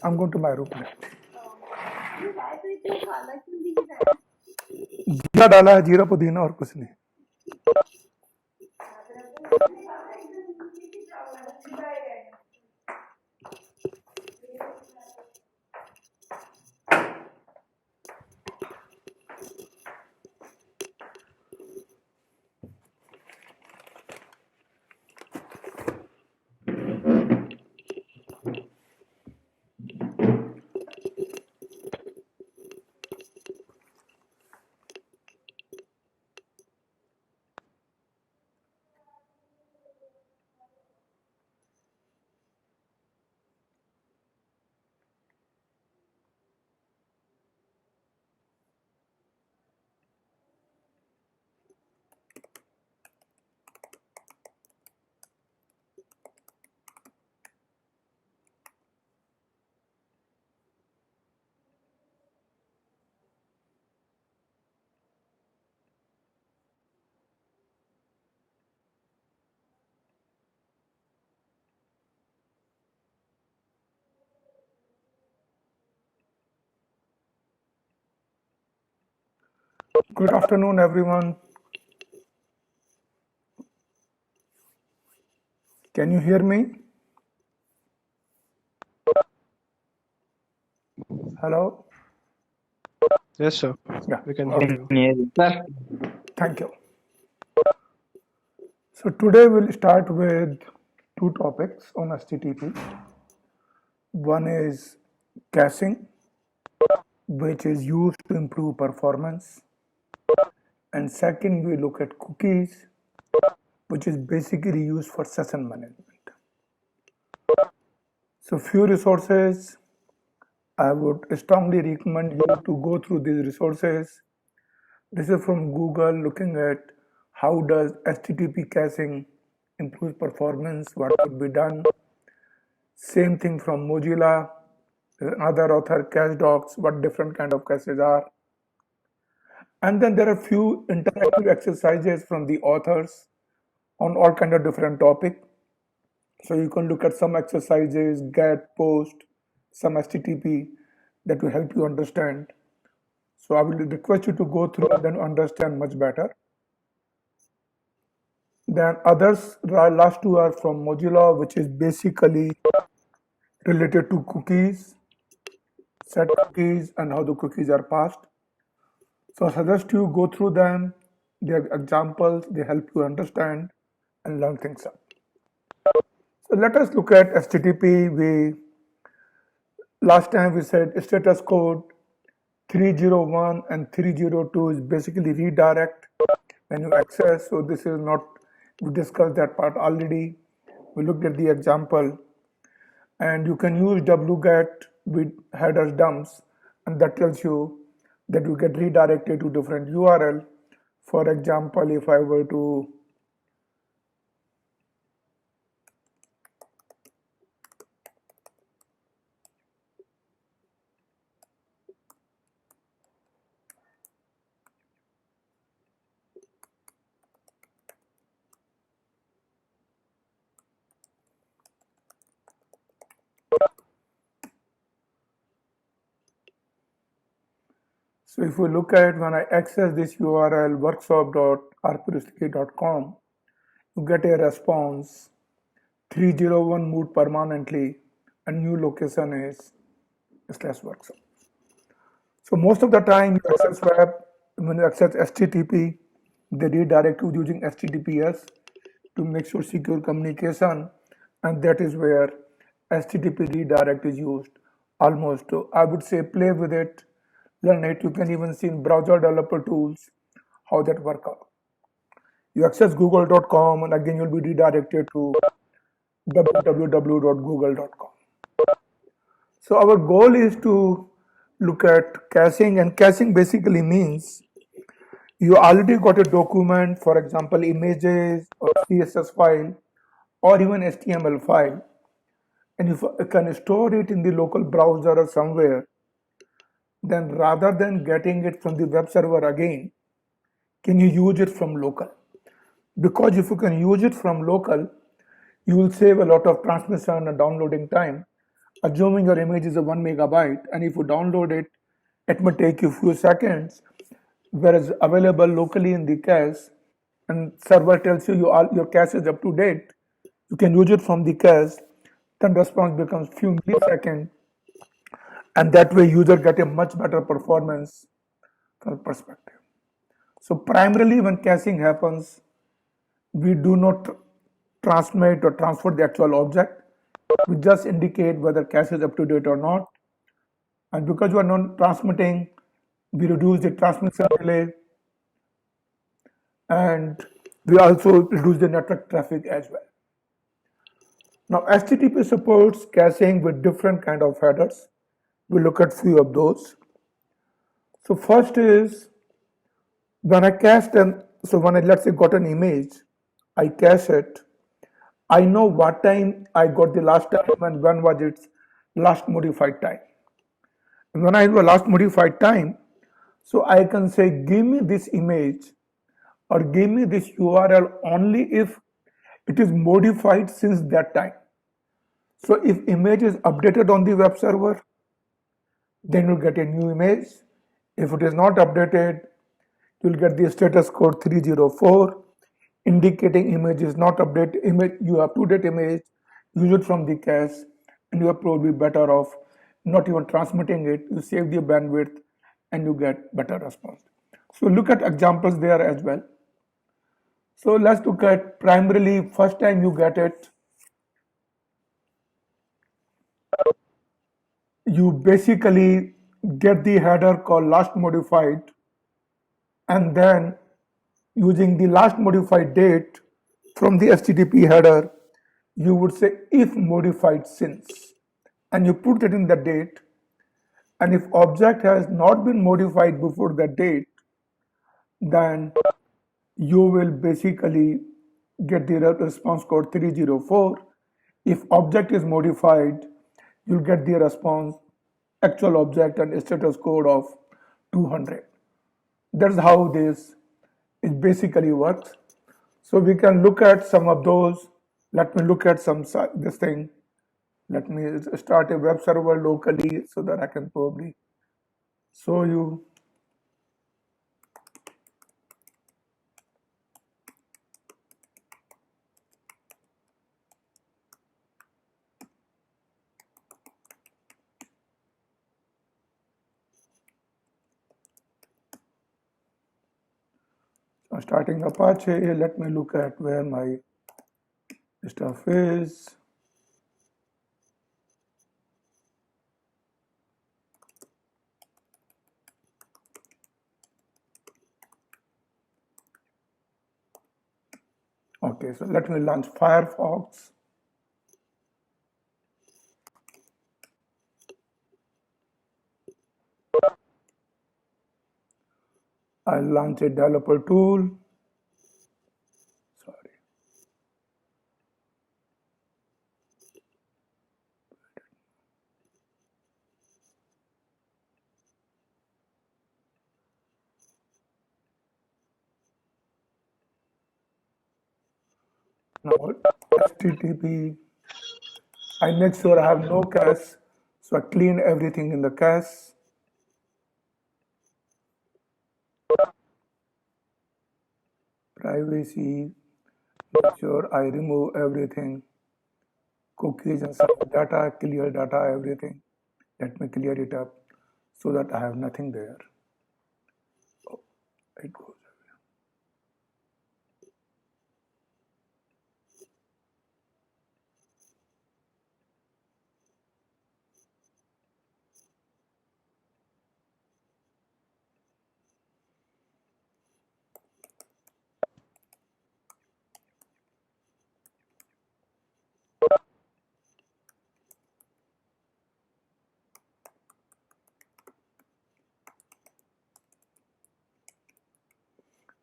I'm going to my room. जीरा डाला है, जीरा पुदीना और कुछ नहीं. Good afternoon, everyone. Can you hear me? Hello? Yes, sir. Yeah. We can Okay. hear you. Thank you. So today we'll start with two topics on HTTP. One is caching, which is used to improve performance. And second, we look at cookies, which is basically used for session management. So few resources, I would strongly recommend you to go through these resources. This is from Google, looking at how does HTTP caching improve performance, what could be done. Same thing from Mozilla, another author, CacheDocs, what different kind of caches are. And then there are few interactive exercises from the authors on all kind of different topic. So you can look at some exercises, get, post, some HTTP that will help you understand. So I will request you to go through and then understand much better. Then others, last two are from Mozilla, which is basically related to cookies, set cookies, and how the cookies are passed. So I suggest you go through them. They are examples, they help you understand and learn things up. So let us look at HTTP. Last time we said status code 301 and 302 is basically redirect when you access. So this is not, we discussed that part already. We looked at the example, and you can use wget with headers dumps, and that tells you that you get redirected to different URL. For example, if I were to So if we look at when I access this URL workshop.rpustiki.com, you get a response 301 moved permanently and new location is /workshop. So most of the time you access web, when you access HTTP, they redirect you using HTTPS to make sure secure communication, and that is where HTTP redirect is used. Almost, I would say, play with it, learn it. You can even see in browser developer tools how that work out. You access google.com and again you'll be redirected to www.google.com. So our goal is to look at caching, and caching basically means you already got a document, for example, images or CSS file or even HTML file, and if I can store it in the local browser or somewhere, then rather than getting it from the web server again, can you use it from local? Because if you can use it from local, you will save a lot of transmission and downloading time. Assuming your image is a 1 megabyte, and if you download it, it may take you a few seconds, whereas available locally in the cache, and server tells you, all your cache is up to date, you can use it from the cache, then response becomes few milliseconds, and that way user get a much better performance from perspective. So primarily when caching happens, we do not transmit or transfer the actual object. We just indicate whether cache is up to date or not. And because we are not transmitting, we reduce the transmission delay, and we also reduce the network traffic as well. Now HTTP supports caching with different kind of headers. We'll look at few of those. So first is when I cache them, so when I let's say got an image, I cache it, I know what time I got the last time and when was its last modified time. And when I have a last modified time, so I can say give me this image or give me this URL only if it is modified since that time. So if image is updated on the web server, then you'll get a new image. If it is not updated, you'll get the status code 304 indicating image is not updated. Image, you have up-to-date image, use it from the cache, and you are probably better off not even transmitting it. You save the bandwidth and you get better response. So look at examples there as well. So let's look at primarily first time you get it, you basically get the header called last modified, and then using the last modified date from the HTTP header, you would say if modified since, and you put it in the date, and if object has not been modified before that date, then you will basically get the response code 304. If object is modified, you'll get the response actual object and status code of 200. That's how this it basically works. So we can look at some of those. Let me look at this thing. Let me start a web server locally so that I can probably show you. So starting Apache, let me look at where my stuff is. Okay, so let me launch Firefox. I'll launch a developer tool. Sorry. Now HTTP, I make sure I have no cache, so I clean everything in the cache. Privacy, make sure I remove everything, cookies and some data, clear data, everything. Let me clear it up so that I have nothing there. Oh, it goes.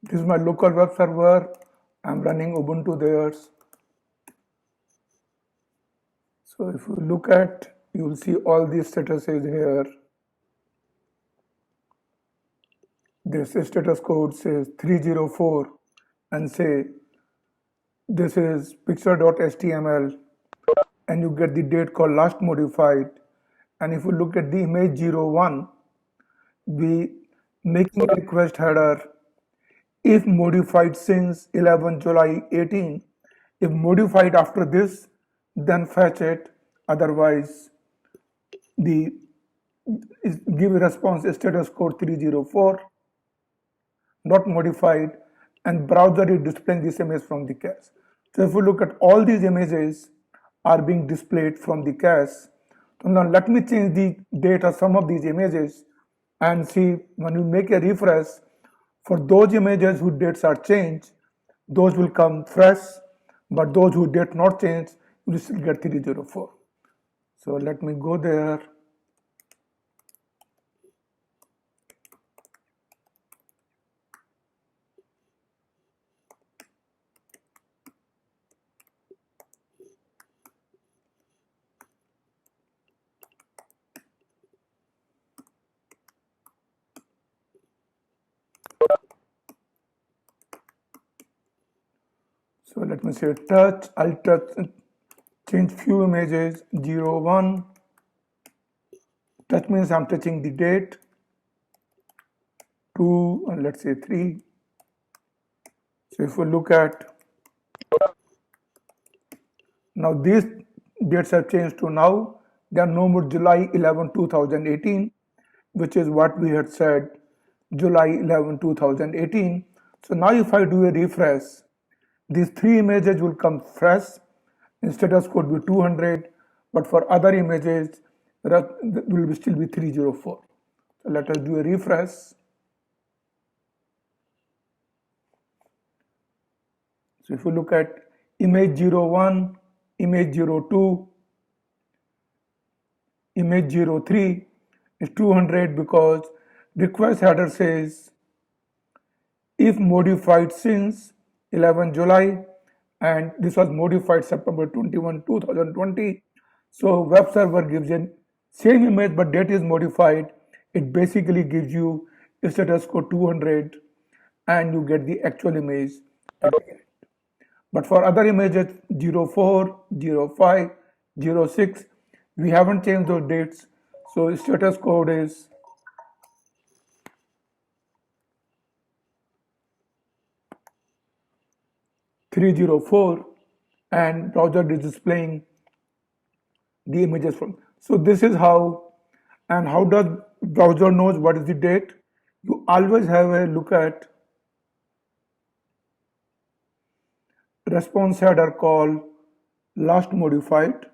This is my local web server. I'm running Ubuntu there. So if you look at, you will see all these statuses here. This status code says 304 and say this is picture.html, and you get the date called last modified. And if you look at the image 01, we making a request header if modified since 11 July 18. If modified after this, then fetch it. Otherwise, the give a response status code 304 not modified, and browser is displaying this image from the cache. So if you look at all these images are being displayed from the cache. So now let me change the date of some of these images and see when you make a refresh, for those images whose dates are changed, those will come fresh, but those who date not change, you will still get 304. So let me go there. So let me say touch, I'll change few images, 01. Touch means I'm touching the date, 2, and let's say 3. So if we look at, now these dates have changed to now, they are no more July 11, 2018, which is what we had said, July 11, 2018. So now if I do a refresh, these 3 images will come fresh, status code will be 200, but for other images, that will still be 304. So let us do a refresh. So if you look at image 01, image 02, image 03 is 200 because request header says if modified since 11 July, and this was modified September 21, 2020. So web server gives a same image but date is modified. It basically gives you status code 200 and you get the actual image at the end. But for other images 04, 05, 06, we haven't changed those dates. So status code is 304 and browser is displaying the images from. So this is how, and how does browser knows what is the date? You always have a look at response header called last modified.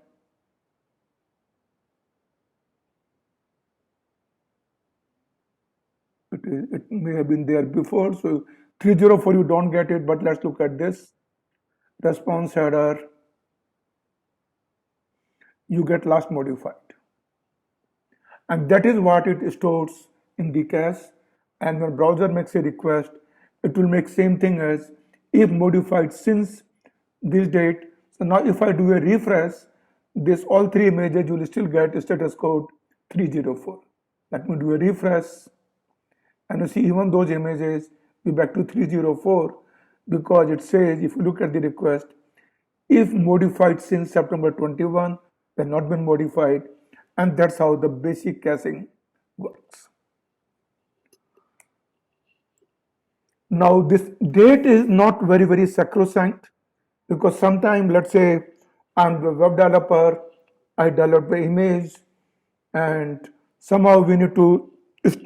It may have been there before, so 304 you don't get it, but let's look at this response header. You get last modified, and that is what it stores in the cache. And when browser makes a request, it will make same thing as if modified since this date. So now if I do a refresh, this all 3 images you will still get status code 304. Let me do a refresh, and you see even those images be back to 304 because it says, if you look at the request, if modified since September 21, they've not been modified, and that's how the basic caching works. Now this date is not very sacrosanct, because sometimes, let's say I'm a web developer, I develop an image and somehow we need to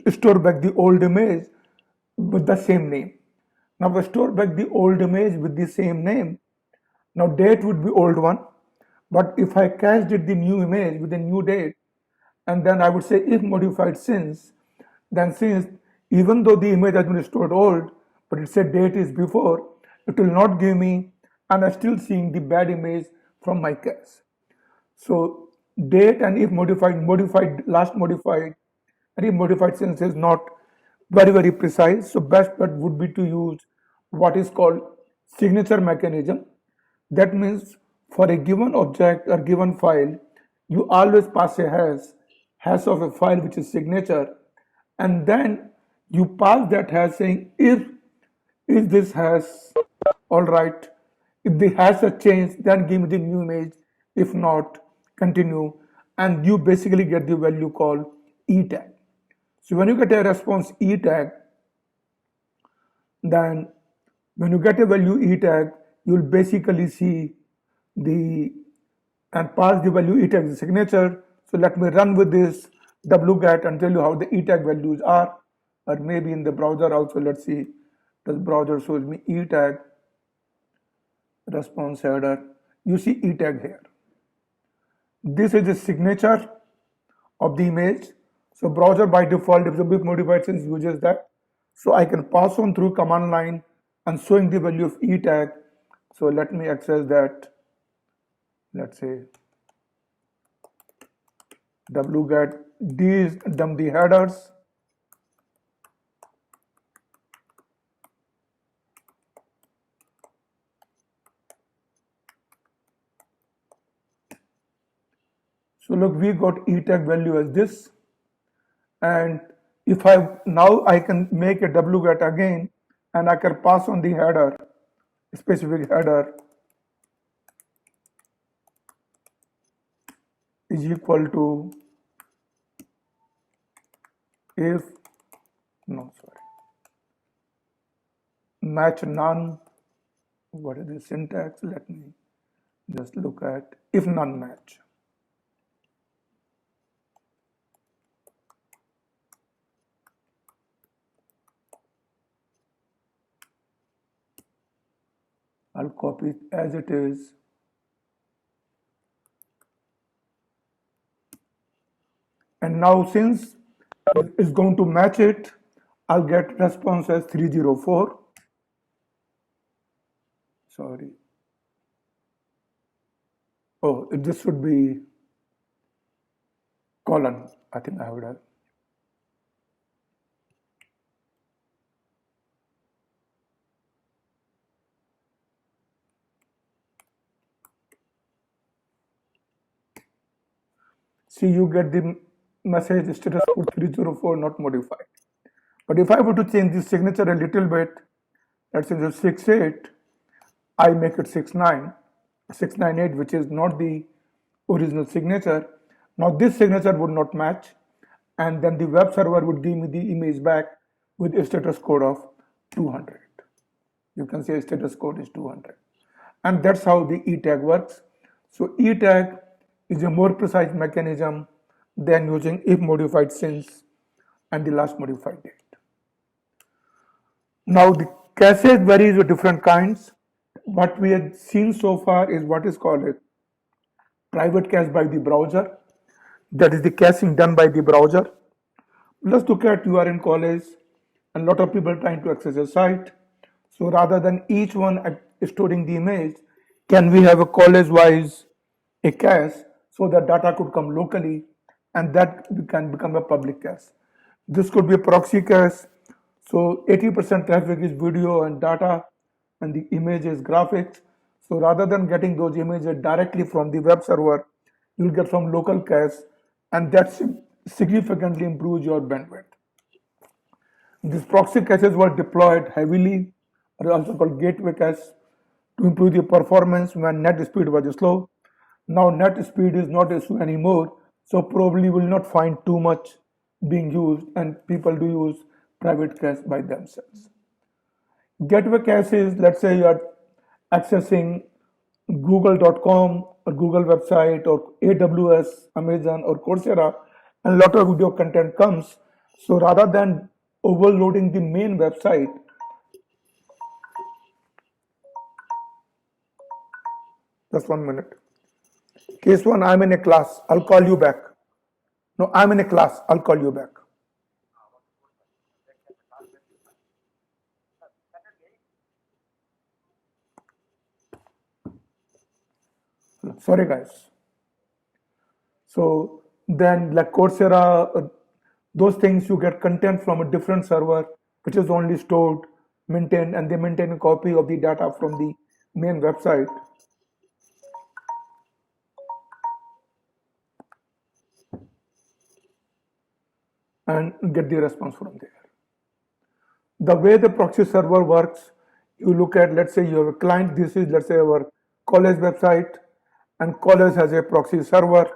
store back the old image with the same name. Now we store back the old image with the same name. Now date would be old one, but if I cached it the new image with a new date, and then I would say if modified since, then since even though the image has been stored old, but it said date is before, it will not give me, and I'm still seeing the bad image from my cache. So date and if modified, last modified, and if modified since is not very precise. So best bet would be to use what is called signature mechanism. That means For a given object or given file, you always pass a hash of a file which is signature, and then you pass that hash saying if is this hash all right. If the hash has changed, then give me the new image. If not, continue, and you basically get the value called e tag. So when you get a response e tag, then when you get a value e tag, you'll basically see the and pass the value e tag as a signature. So let me run with this wget and tell you how the e tag values are, or maybe in the browser also. Let's see, the browser shows me e tag response header. You see e tag here. This is the signature of the image. So browser by default, if the bit modified since uses that. So I can pass on through command line and showing the value of e tag. So let me access that. Let's say wget d is dump the headers. So look, we got e tag value as this, and if I can make a wget again, and I can pass on the header, specific header is equal to if match none. What is the syntax? Let me just look at if none match. I'll copy it as it is. And now since it's going to match it, I'll get response as 304. Sorry. Oh, this should be colon. I think I would have. See, you get the message status code 304 not modified. But if I were to change the signature a little bit, let's say just 68, I make it 69, 698, which is not the original signature. Now this signature would not match, and then the web server would give me the image back with a status code of 200. You can say status code is 200. And that's how the e tag works. So e tag is a more precise mechanism than using if modified since and the last modified date. Now the caches varies with different kinds. What we have seen so far is what is called a private cache by the browser. That is the caching done by the browser. Let's look at you are in college and a lot of people trying to access a site. So rather than each one storing the image, can we have a college-wise a cache so that data could come locally and that can become a public cache. This could be a proxy cache. So 80% traffic is video and data and the image is graphics. So rather than getting those images directly from the web server, you'll get from local cache, and that significantly improves your bandwidth. These proxy caches were deployed heavily, or also called gateway cache, to improve the performance when net speed was slow. Now net speed is not an issue anymore, so probably will not find too much being used, and people do use private cache by themselves. Gateway cache is, let's say you are accessing google.com or Google website or AWS, Amazon or Coursera, and a lot of video content comes. So rather than overloading the main website, just 1 minute. Case 1, I'm in a class, I'll call you back. No, I'm in a class, I'll call you back. Sorry guys. So then like Coursera, those things you get content from a different server, which is only stored, maintained, and they maintain a copy of the data from the main website. and get the response from there. The way the proxy server works, you look at, let's say you have a client, this is, let's say, our college website, and college has a proxy server.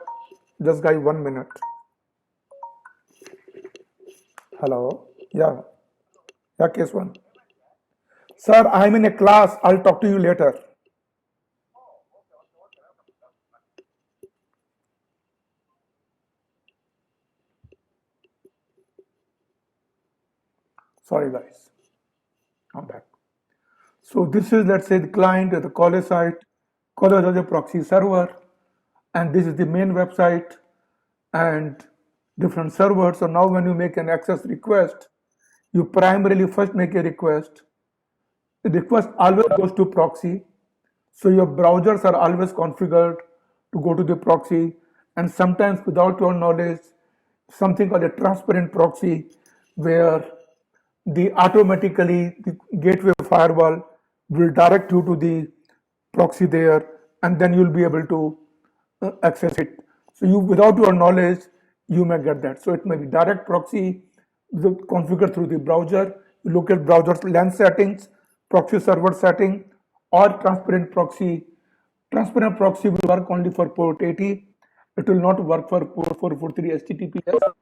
Just guys, 1 minute. Hello? Yeah. Yeah, case one. Sir, I'm in a class. I'll talk to you later. Sorry, guys. I'm back. So this is, let's say, the client at the college site. College has a proxy server, and this is the main website and different servers. So now when you make an access request, you primarily first make a request. The request always goes to proxy. So your browsers are always configured to go to the proxy, and sometimes without your knowledge, something called a transparent proxy, where the automatically the gateway firewall will direct you to the proxy there, and then you'll be able to access it. So you, without your knowledge, you may get that. So it may be direct proxy configured through the browser. You look at browser's LAN settings, proxy server setting, or transparent proxy. Transparent proxy will work only for port 80. It will not work for port 443 HTTPS.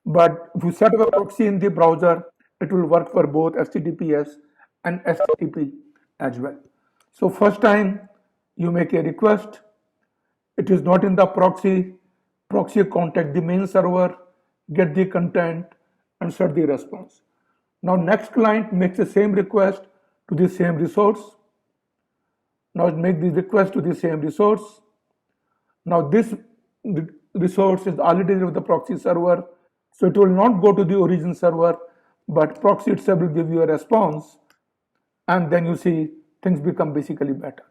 But if you set up a proxy in the browser, it will work for both HTTPS and HTTP as well. So first time you make a request, it is not in the proxy. Proxy contact the main server, get the content, and set the response. Now next client makes the same request to the same resource. Now make the request to the same resource. Now this resource is already with the proxy server, so it will not go to the origin server, but proxy itself will give you a response, and then you see things become basically better.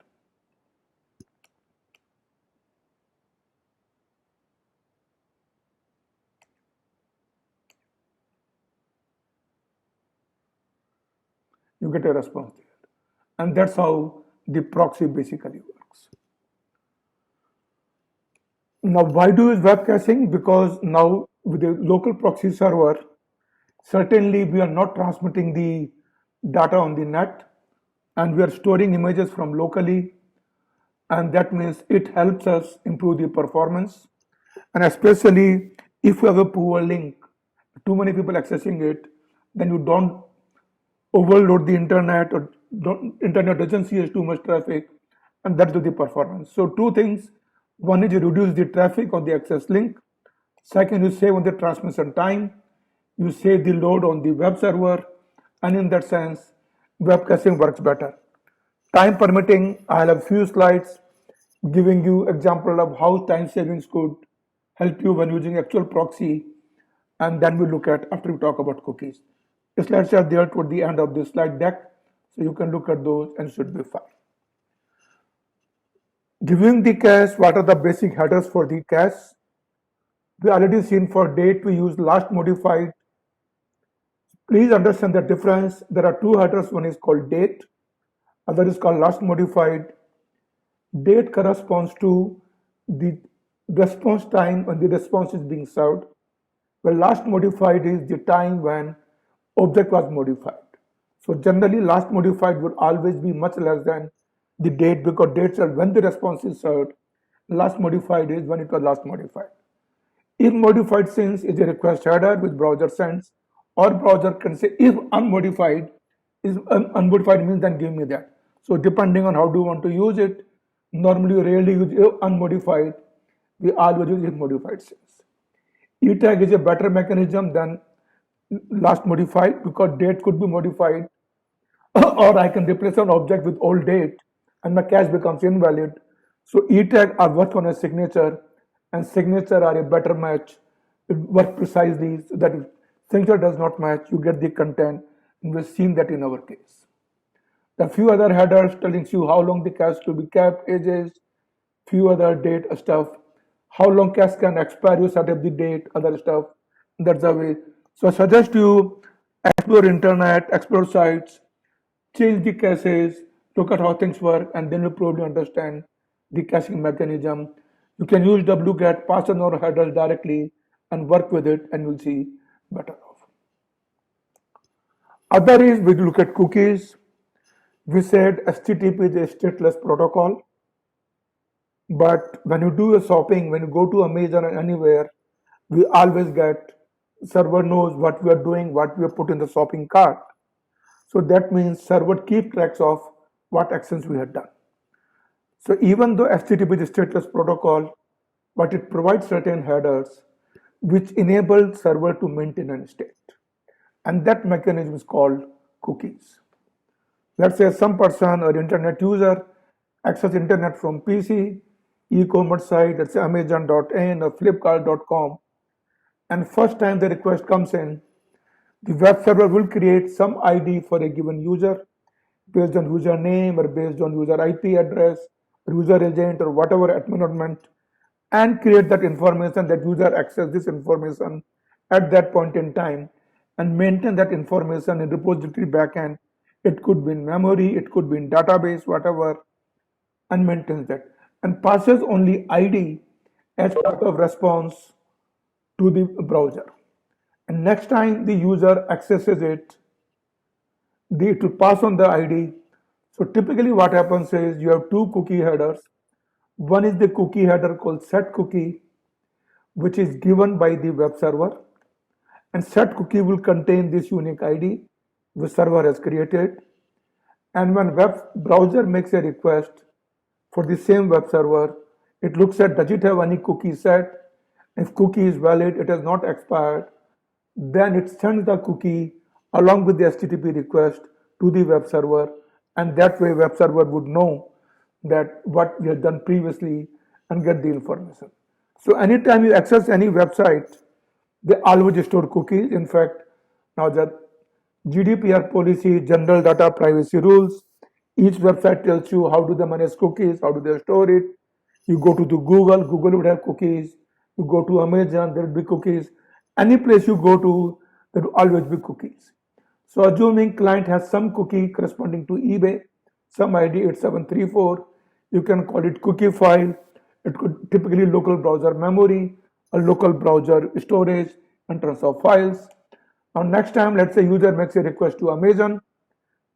You get a response there. And that's how the proxy basically works. Now, why do is web caching? Because now with the local proxy server, certainly we are not transmitting the data on the net, and we are storing images from locally, and that means it helps us improve the performance. And especially if you have a poor link, too many people accessing it, then you don't overload the internet, or internet doesn't see as too much traffic, and that's the performance. So two things: one is you reduce the traffic on the access link, second you save on the transmission time, you save the load on the web server, and in that sense web caching works better. Time permitting, I'll have few slides giving you example of how time savings could help you when using actual proxy, and then we look at after we talk about cookies. The slides are there toward the end of the slide deck, so you can look at those and should be fine. Giving the cache, what are the basic headers for the cache? We already seen for date we use last modified. Please understand the difference. There are two headers, one is called date, other is called last modified. Date corresponds to the response time when the response is being served, well, last modified is the time when object was modified. So generally last modified would always be much less than the date, because dates are when the response is served. Last modified is when it was last modified. If modified since is a request header which browser sends, or browser can say if unmodified is unmodified means then give me that. So depending on how do you want to use it, normally you rarely use if unmodified, we always use if modified since. E-tag is a better mechanism than last modified, because date could be modified or I can replace an object with old date and my cache becomes invalid. So e-tag are work on a signature, and signature are a better match. It work precisely so that if signature does not match, you get the content, and we've seen that in our case. The few other headers telling you how long the cache to be kept, ages, few other date stuff, how long cache can expire, you set up the date, other stuff. That's the way. So I suggest you explore internet, explore sites, change the caches, look at how things work, and then you probably understand the caching mechanism. You can use wget, pass on our headers directly, and work with it, and you'll see better off. Other is we look at cookies. We said HTTP is a stateless protocol, but when you do a shopping, when you go to Amazon or anywhere, we always get server knows what we are doing, what we have put in the shopping cart. So that means server keep tracks of what actions we have done. So even though HTTP is a stateless protocol, but it provides certain headers which enable server to maintain a state. And that mechanism is called cookies. Let's say some person or internet user access internet from PC, e-commerce site, let's say Amazon.in or Flipkart.com, and first time the request comes in, the web server will create some ID for a given user based on username or based on user IP address, or user agent or whatever environment, and create that information that user access this information at that point in time and maintain that information in repository backend. It could be in memory, it could be in database, whatever, and maintains that and passes only ID as part of response to the browser. And next time the user accesses it, it will pass on the ID. So typically what happens is you have two cookie headers. One is the cookie header called set cookie, which is given by the web server. And set cookie will contain this unique ID which server has created. And when web browser makes a request for the same web server, it looks at does it have any cookie set. If cookie is valid, it has not expired, then it sends the cookie along with the HTTP request to the web server, and that way web server would know that what we had done previously and get the information. So anytime you access any website, they always store cookies. In fact, now the GDPR policy, general data privacy rules, each website tells you how do they manage cookies, how do they store it. You go to the Google would have cookies. You go to Amazon, there will be cookies. Any place you go to, there will always be cookies. So assuming client has some cookie corresponding to eBay, some ID 8734, you can call it cookie file. It could typically local browser memory, a local browser storage in terms of files. Now next time, let's say user makes a request to Amazon.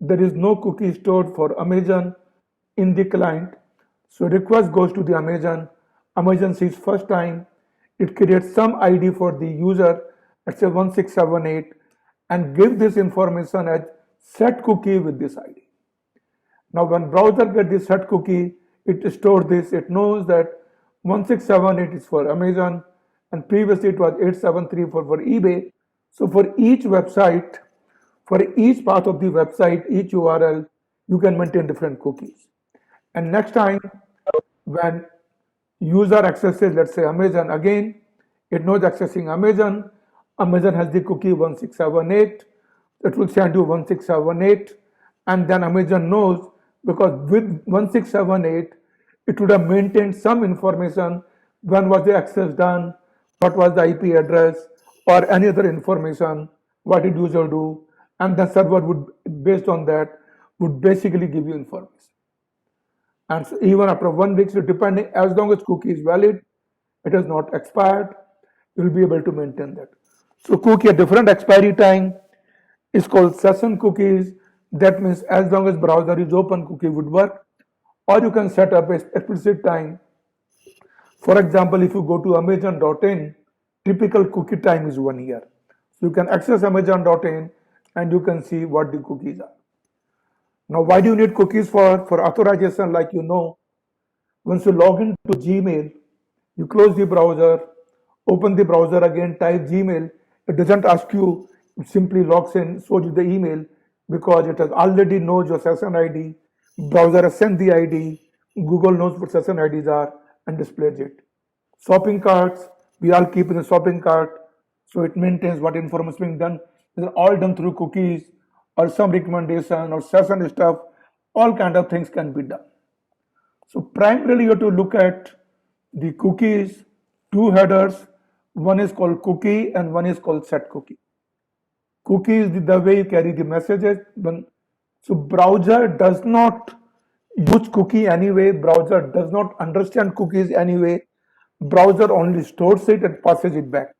There is no cookie stored for Amazon in the client. So request goes to the Amazon. Amazon sees first time. It creates some ID for the user, let's say 1678, and give this information as set cookie with this ID. Now when browser gets this set cookie, it stores this, it knows that 1678 is for Amazon and previously it was 8734 for eBay. So for each website, for each part of the website, each URL, you can maintain different cookies. And next time when user accesses, let's say Amazon again, it knows accessing Amazon. Amazon has the cookie 1678. It will send you 1678. And then Amazon knows because with 1678, it would have maintained some information. When was the access done? What was the IP address? Or any other information? What did user do? And the server would, based on that, would basically give you information. And so even after 1 week, so depending, as long as cookie is valid, it has not expired, you'll be able to maintain that. So cookie at different expiry time is called session cookies. That means as long as browser is open, cookie would work. Or you can set up a explicit time. For example, if you go to Amazon.in, typical cookie time is 1 year. So you can access Amazon.in and you can see what the cookies are. Now, why do you need cookies for authorization? Like you know, once you log into Gmail, you close the browser, open the browser again, type Gmail. It doesn't ask you, it simply logs in, shows you the email because it has already knows your session ID. Browser has sent the ID. Google knows what session IDs are and displays it. Shopping carts, we all keep in the shopping cart, so it maintains what information is being done. These are all done through cookies or some recommendation or session stuff. All kind of things can be done. So primarily you have to look at the cookies, two headers. One is called cookie and one is called set cookie. Cookie is the way you carry the messages. So browser does not use cookie anyway. Browser does not understand cookies anyway. Browser only stores it and passes it back.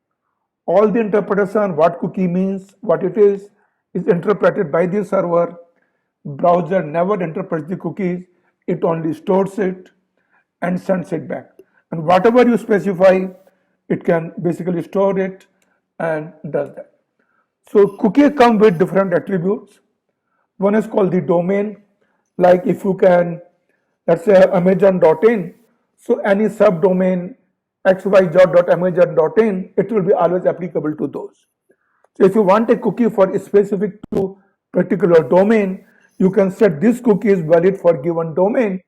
all the interpretation, what cookie means, what it is interpreted by the server. Browser never interprets the cookies, it only stores it and sends it back. And whatever you specify, it can basically store it and does that. So cookies come with different attributes. One is called the domain, like if you can, let's say amazon.in, so any subdomain xyz.amazon.in, it will be always applicable to those. So if you want a cookie for specific to particular domain, you can set this cookie is valid for given domain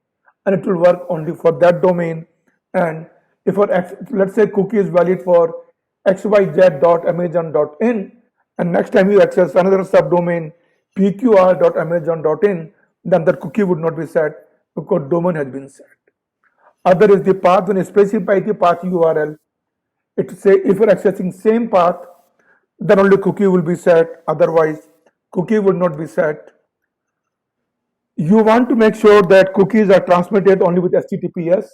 and it will work only for that domain. And if for let's say cookie is valid for xyz.amazon.in and next time you access another subdomain pqr.amazon.in, then that cookie would not be set because domain has been set. Other is the path. When you specify the path URL, it say if you're accessing same path, then only cookie will be set, otherwise cookie will not be set. You want to make sure that cookies are transmitted only with HTTPS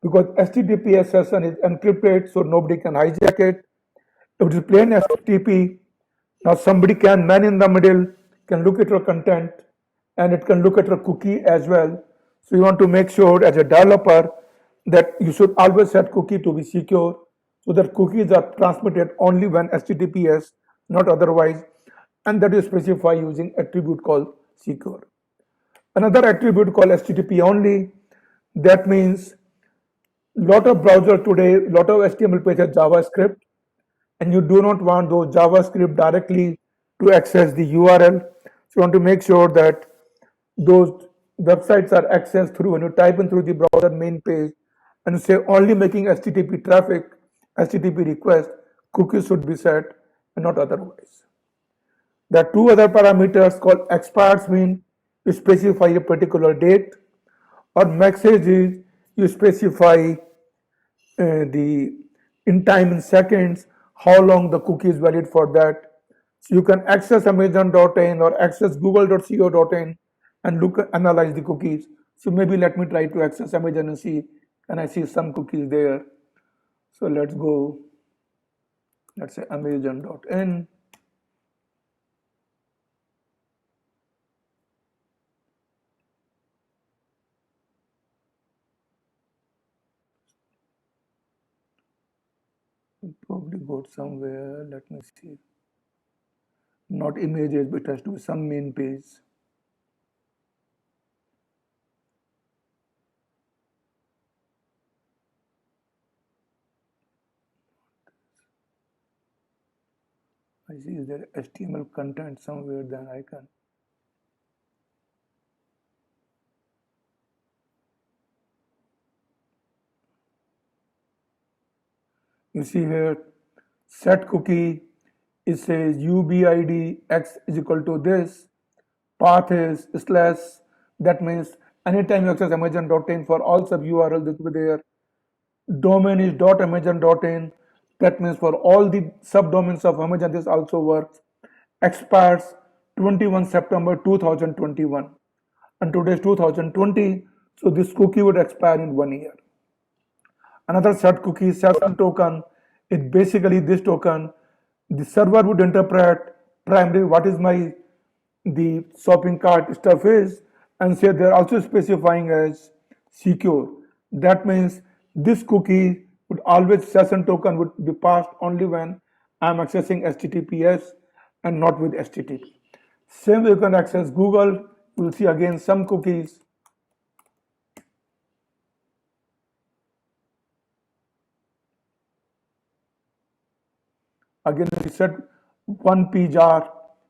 because HTTPS session is encrypted so nobody can hijack it. If it is plain HTTP, now somebody can, man in the middle, can look at your content and it can look at your cookie as well. So you want to make sure as a developer that you should always set cookie to be secure so that cookies are transmitted only when HTTPS, not otherwise, and that you specify using attribute called secure. Another attribute called HTTP only, that means lot of browser today, lot of HTML pages JavaScript, and you do not want those JavaScript directly to access the URL. So you want to make sure that those websites are accessed through when you type in through the browser main page and say only making HTTP traffic, HTTP request, cookies should be set and not otherwise. There are two other parameters called expires mean you specify a particular date, or message is you specify the in time in seconds how long the cookie is valid for that. So you can access amazon.in or access google.co.in and analyze the cookies. So maybe let me try to access Amazon and see, can I see some cookies there? So let's go, let's say amazon.in. Probably go somewhere, let me see. Not images, but it has to be some main page. I see is there HTML content somewhere, then I can. You see here, set cookie, it says UBID X is equal to this, path is slash, that means anytime you access amazon.in for all sub URL that will be there. Domain is .amazon.in, that means for all the subdomains of Amazon this also works. Expires 21 September 2021 and today is 2020, so this cookie would expire in 1 year. Another set cookie session token is basically this token. The server would interpret primarily what is my the shopping cart stuff is and say they're also specifying as secure. That means this cookie would always session token would be passed only when I'm accessing HTTPS and not with HTTP. Same way you can access Google, you will see again some cookies. Again, we set one pjar,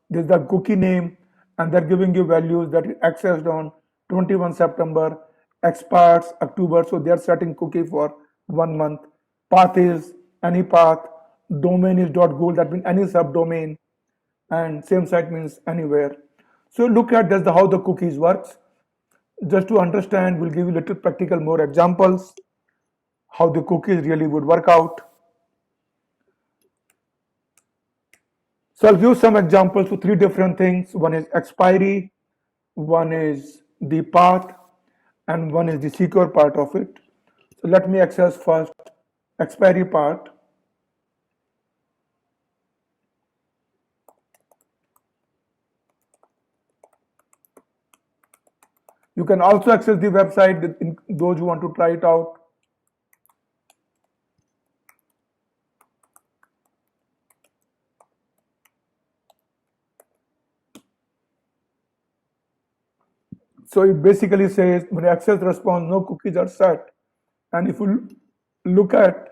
this is the cookie name, and they're giving you values that is accessed on 21 September, expires October, so they're setting cookie for 1 month. Path is any path, domain is .google, that means any subdomain, and same site means anywhere. So look at this, how the cookies works. Just to understand, we'll give you little practical more examples, how the cookies really would work out. So I'll give some examples for three different things. One is expiry, one is the path, and one is the secure part of it. So let me access first expiry part. You can also access the website in those who want to try it out. So it basically says when you access the response, no cookies are set. And if you look at,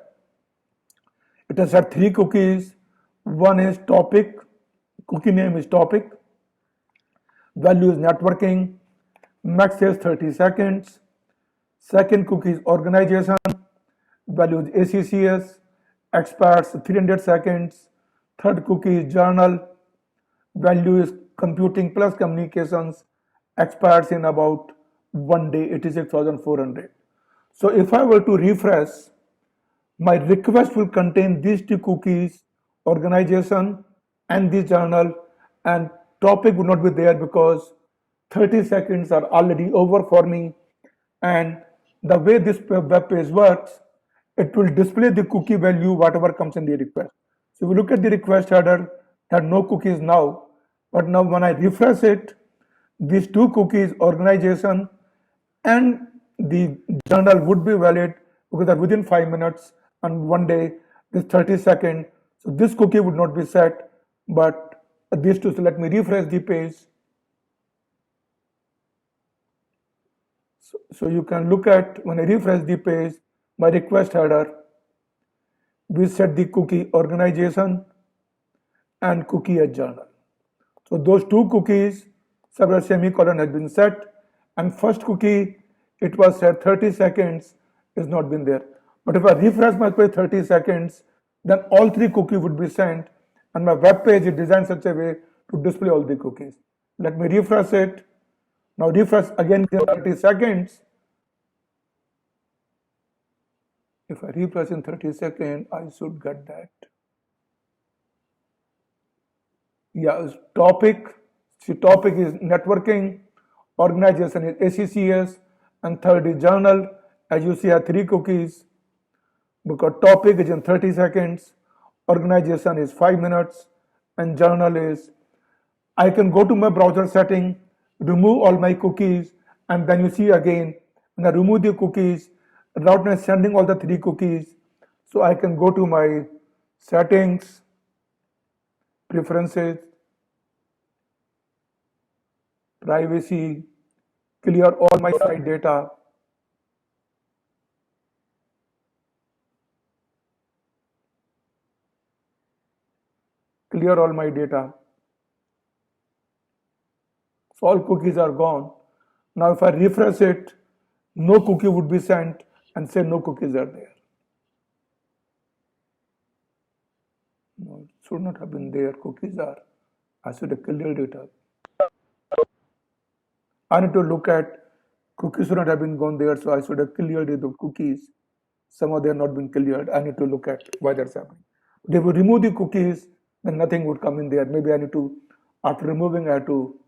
it has set 3 cookies. One is topic, cookie name is topic, value is networking, max is 30 seconds. Second cookie is organization, value is ACCS, expires 300 seconds. Third cookie is journal, value is computing plus communications, expires in about 1 day, 86,400. So if I were to refresh, my request will contain these 2 cookies, organization and the journal, and topic would not be there because 30 seconds are already over for me. And the way this web page works, it will display the cookie value, whatever comes in the request. So if you look at the request header, there are no cookies now, but now when I refresh it, these 2 cookies, organization and the journal, would be valid because they're within 5 minutes and 1 day, this 30 second. So this cookie would not be set, but these two. So let me refresh the page. So you can look at, when I refresh the page, my request header, we set the cookie organization and cookie as journal. So those 2 cookies, several semicolon has been set, and first cookie, it was set 30 seconds, is not been there. But if I refresh my page 30 seconds, then all 3 cookies would be sent, and my web page is designed such a way to display all the cookies. Let me refresh it. Now refresh again in 30 seconds. If I refresh in 30 seconds, I should get that. Yeah, topic. See, topic is networking, organization is ACCS, and third is journal. As you see, I have 3 cookies because topic is in 30 seconds, organization is 5 minutes, and journal is, I can go to my browser setting, remove all my cookies, and then you see again, when I remove the cookies, rather than sending all the 3 cookies, so I can go to my settings, preferences, privacy, clear all my site data, clear all my data. So all cookies are gone. Now if I refresh it, no cookie would be sent and say no cookies are there. No, it should not have been there. Cookies are. I should have cleared it up. I need to look at, cookies should not have been gone there, so I should have cleared the cookies. Somehow they have not been cleared. I need to look at why that's happening. If we remove the cookies, then nothing would come in there. Maybe I need to, after removing, I have to.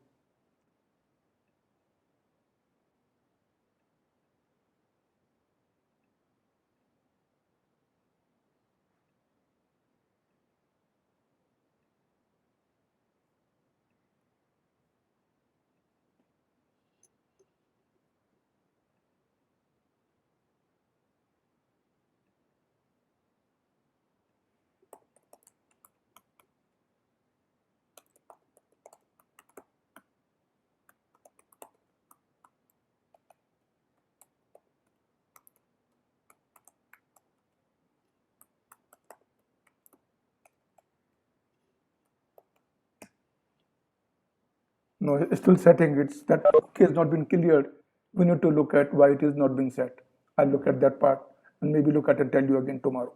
No, it's still setting. It's that cookie has not been cleared. We need to look at why it is not being set. I'll look at that part and maybe look at and tell you again tomorrow.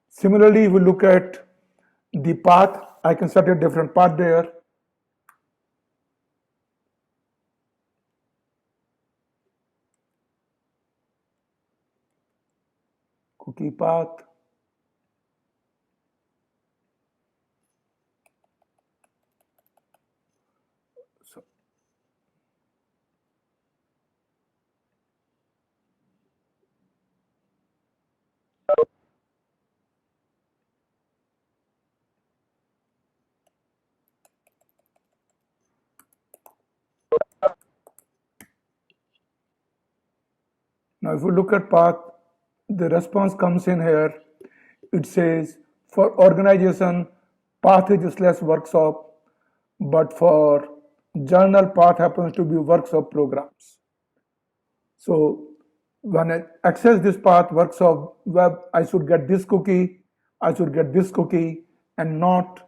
Similarly, if we look at the path, I can set a different path there. Cookie path. So, Now, if you look at path, the response comes in here. It says for organization, path is slash workshop, but for journal, path happens to be workshop programs. So when I access this path workshop web, I should get this cookie, I should get this cookie, and not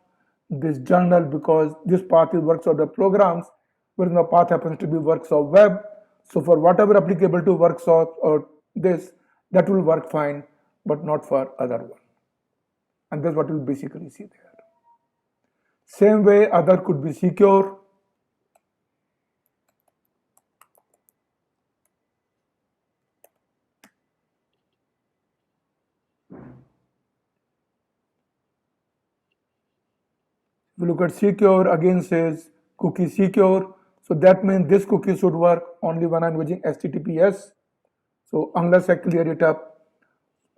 this journal because this path is workshop web programs, whereas the path happens to be workshop web. So for whatever applicable to workshop or this, that will work fine, but not for other one. And that's what you'll basically see there. Same way, other could be secure. If you look at secure, again says cookie secure. So that means this cookie should work only when I'm using HTTPS. So unless I clear it up,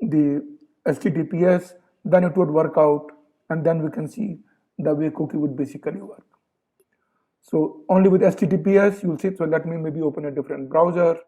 the HTTPS, then it would work out, and then we can see the way cookie would basically work. So only with HTTPS you'll see. So let me maybe open a different browser.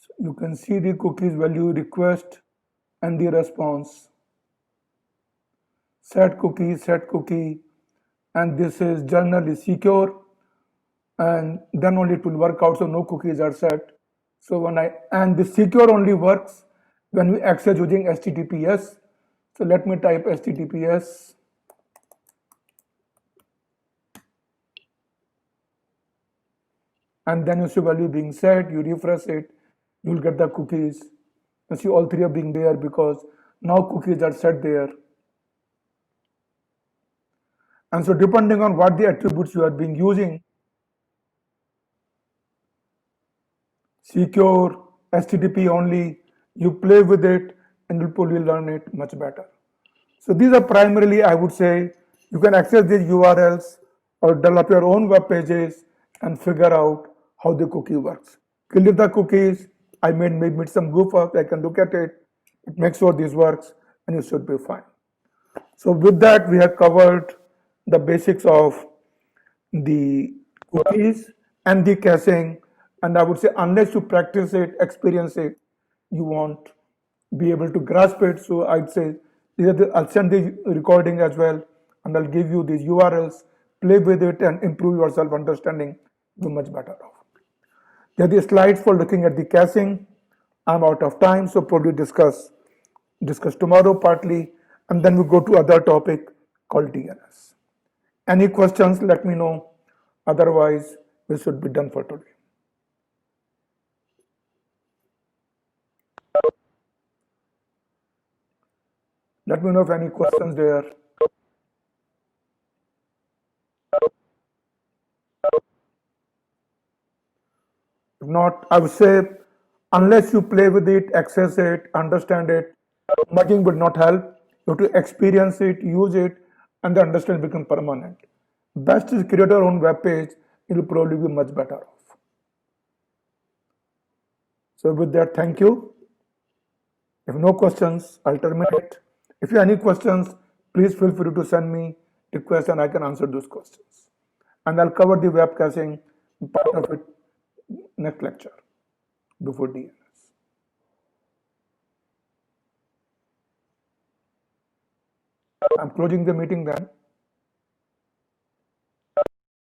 So you can see the cookies value request and the response. Set cookie, and this is journal is secure, and then only it will work out. So no cookies are set. So and the secure only works when we access using HTTPS. So let me type HTTPS. And then you see value being set, you refresh it, you'll get the cookies. You see all three are being there because now cookies are set there. And so depending on what the attributes you are being using, secure, HTTP only, you play with it and you'll probably learn it much better. So these are primarily, I would say, you can access these URLs or develop your own web pages and figure out how the cookie works. Clear the cookies. I made some goof up. I can look at it, make sure this works, and you should be fine. So with that, we have covered the basics of the cookies and the caching. And I would say, unless you practice it, experience it, you won't be able to grasp it. So I'd say, I'll send the recording as well, and I'll give you these URLs. Play with it and improve your self understanding. Be much better off. There are the slides for looking at the caching. I'm out of time, so probably discuss tomorrow partly, and then we go to other topic called DNS. Any questions, let me know. Otherwise, we should be done for today. Let me know if any questions there. If not, I would say, unless you play with it, access it, understand it, mugging will not help. You have to experience it, use it, and the understanding become permanent. Best is create your own web page. It will probably be much better off. So with that, thank you. If no questions, I'll terminate. If you have any questions, please feel free to send me requests and I can answer those questions. And I'll cover the web caching part of it next lecture before DNS. I'm closing the meeting then.